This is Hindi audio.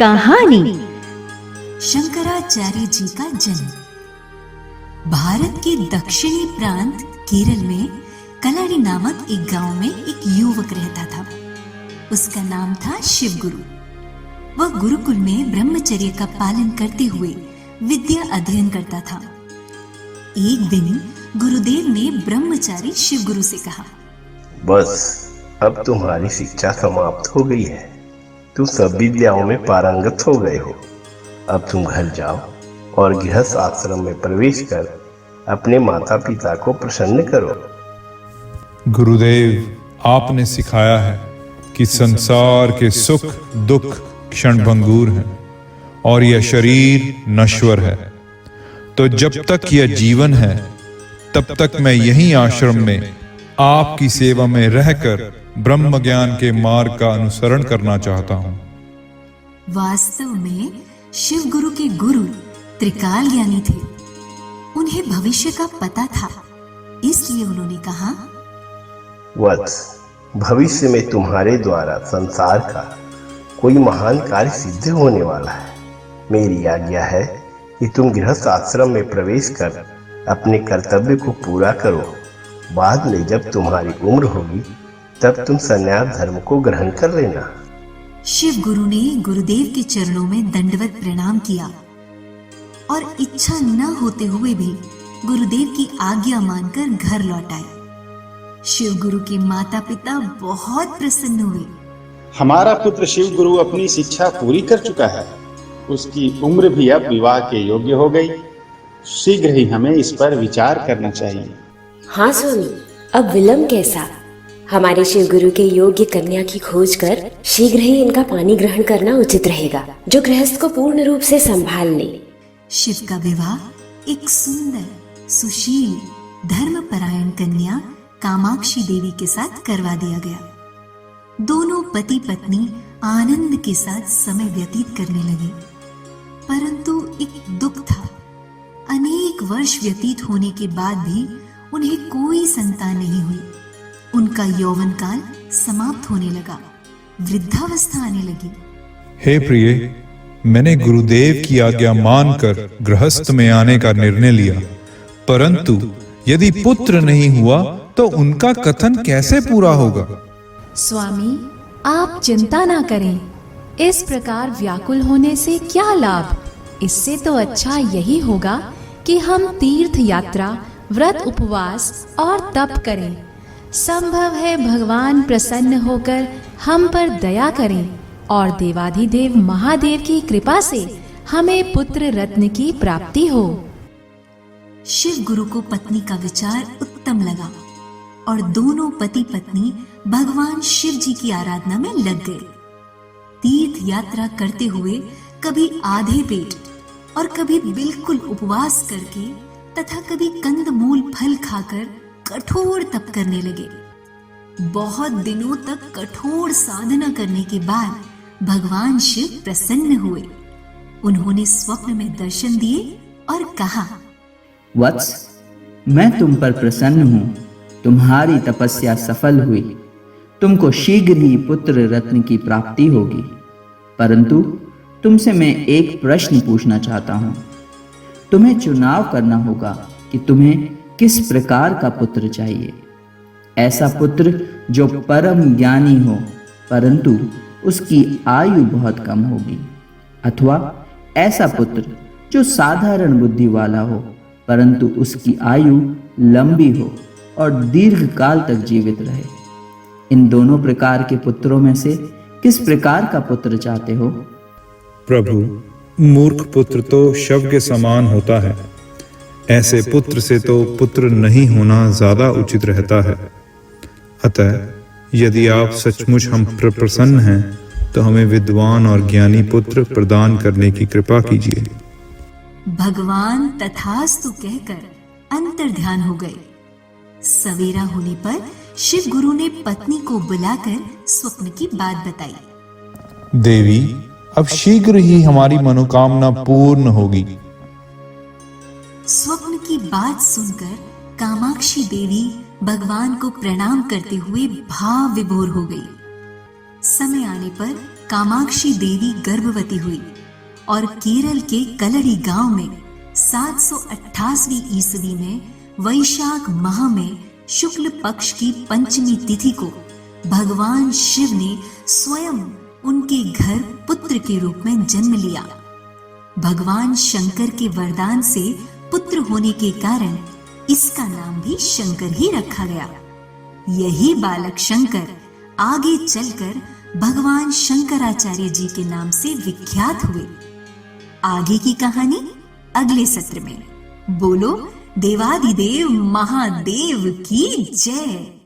कहानी। शंकराचार्य जी का जन्म। भारत के दक्षिणी प्रांत केरल में कलाड़ी नामक एक गांव में एक युवक रहता था। उसका नाम था शिवगुरु। वह गुरुकुल में ब्रह्मचर्य का पालन करते हुए विद्या अध्ययन करता था। एक दिन गुरुदेव ने ब्रह्मचारी शिवगुरु से कहा, बस अब तुम्हारी शिक्षा समाप्त हो गई है। तुम सब विद्याओं में पारंगत हो गए हो। अब तुम घर जाओ और गृहस्थ आश्रम में प्रवेश कर अपने माता पिता को प्रसन्न करो। गुरुदेव, आपने सिखाया है कि संसार के सुख दुख क्षणभंगुर हैं और यह शरीर नश्वर है। तो जब तक यह जीवन है तब तक मैं यहीं आश्रम में आपकी सेवा में रहकर ब्रह्म ज्ञान के मार्ग का अनुसरण करना चाहता हूं। वास्तव में शिव गुरु के गुरु त्रिकाल ज्ञानी थे। उन्हें भविष्य का पता था, इसलिए उन्होंने कहा, वत्स, भविष्य में तुम्हारे द्वारा संसार का कोई महान कार्य सिद्ध होने वाला है। मेरी आज्ञा है कि तुम गृहस्थ आश्रम में प्रवेश कर अपने कर्तव्य को पूरा करो। बाद में जब तुम्हारी उम्र होगी तब तुम संन्यास धर्म को ग्रहण कर लेना। शिव गुरु ने गुरुदेव के चरणों में दंडवत प्रणाम किया और इच्छा न होते हुए भी गुरुदेव की आज्ञा मानकर घर लौट आए। शिव गुरु के माता पिता बहुत प्रसन्न हुए। हमारा पुत्र शिव गुरु अपनी शिक्षा पूरी कर चुका है। उसकी उम्र भी अब विवाह के योग्य हो गई। शीघ्र ही हमें इस पर विचार करना चाहिए। हाँ स्वामी, अब विलंब कैसा। हमारे शिव गुरु के योग्य कन्या की खोज कर शीघ्र ही इनका पानी ग्रहण करना उचित रहेगा, जो गृहस्थ को पूर्ण रूप से संभाल ले। शिव का विवाह एक सुंदर सुशील धर्मपरायण कन्या कामाक्षी देवी के साथ करवा दिया गया। दोनों पति पत्नी आनंद के साथ समय व्यतीत करने लगे। परंतु एक दुख था। अनेक वर्ष व्यतीत होने के बाद भी उन्हें कोई संतान नहीं हुई। उनका यौवन काल समाप्त होने लगा। वृद्धावस्था आने लगी। हे प्रिय, मैंने गुरुदेव की आज्ञा मानकर गृहस्थ में आने का निर्णय लिया, परंतु यदि पुत्र नहीं हुआ तो उनका कथन कैसे पूरा होगा? स्वामी, आप चिंता ना करें। इस प्रकार व्याकुल होने से क्या लाभ। इससे तो अच्छा यही होगा कि हम तीर्थ यात्रा, व्रत, उपवास और तप करें। संभव है भगवान प्रसन्न होकर हम पर दया करें और देवाधिदेव महादेव की कृपा से हमें पुत्र रत्न की प्राप्ति हो। शिव गुरु को पत्नी का विचार उत्तम लगा और दोनों पति पत्नी भगवान शिव जी की आराधना में लग गए। तीर्थ यात्रा करते हुए कभी आधे पेट और कभी बिल्कुल उपवास करके तथा कभी कंदमूल फल खाकर कठोर तप करने लगे। बहुत दिनों तक कठोर साधना करने के बाद भगवान शिव प्रसन्न हुए। उन्होंने स्वप्न में दर्शन दिए और कहा, वत्स, मैं तुम पर प्रसन्न हूं। तुम्हारी तपस्या सफल हुई। तुमको शीघ्र ही पुत्र रत्न की प्राप्ति होगी। परंतु तुमसे मैं एक प्रश्न पूछना चाहता हूं। तुम्हें चुनाव करना होगा कि तुम्हें किस प्रकार का पुत्र चाहिए। ऐसा पुत्र जो परम ज्ञानी हो परंतु उसकी आयु बहुत कम होगी, अथवा ऐसा पुत्र जो साधारण बुद्धि वाला हो परंतु उसकी आयु लंबी हो और दीर्घ काल तक जीवित रहे। इन दोनों प्रकार के पुत्रों में से किस प्रकार का पुत्र चाहते हो? प्रभु, मूर्ख पुत्र तो शव के समान होता है। ऐसे पुत्र से तो पुत्र नहीं होना ज्यादा उचित रहता है। अतः यदि आप सचमुच हम पर प्रसन्न हैं तो हमें विद्वान और ज्ञानी पुत्र प्रदान करने की कृपा कीजिए। भगवान तथास्तु कहकर अंतर ध्यान हो गए। सवेरा होने पर शिव गुरु ने पत्नी को बुलाकर स्वप्न की बात बताई। देवी, अब शीघ्र ही हमारी मनोकामना पूर्ण होगी। स्वप्न की बात सुनकर कामाक्षी देवी भगवान को प्रणाम करते हुए भाव विभोर हो गई। समय आने पर कामाक्षी देवी गर्भवती हुई और केरल के कलड़ी गांव में 788वीं ईस्वी में वैशाख माह में शुक्ल पक्ष की पंचमी तिथि को भगवान शिव ने स्वयं उनके घर पुत्र के रूप में जन्म लिया। भगवान शंकर के वरदान से पुत्र होने के कारण इसका नाम भी शंकर ही रखा गया। यही बालक शंकर आगे चलकर भगवान शंकराचार्य जी के नाम से विख्यात हुए। आगे की कहानी अगले सत्र में। बोलो देवादिदेव महादेव की जय।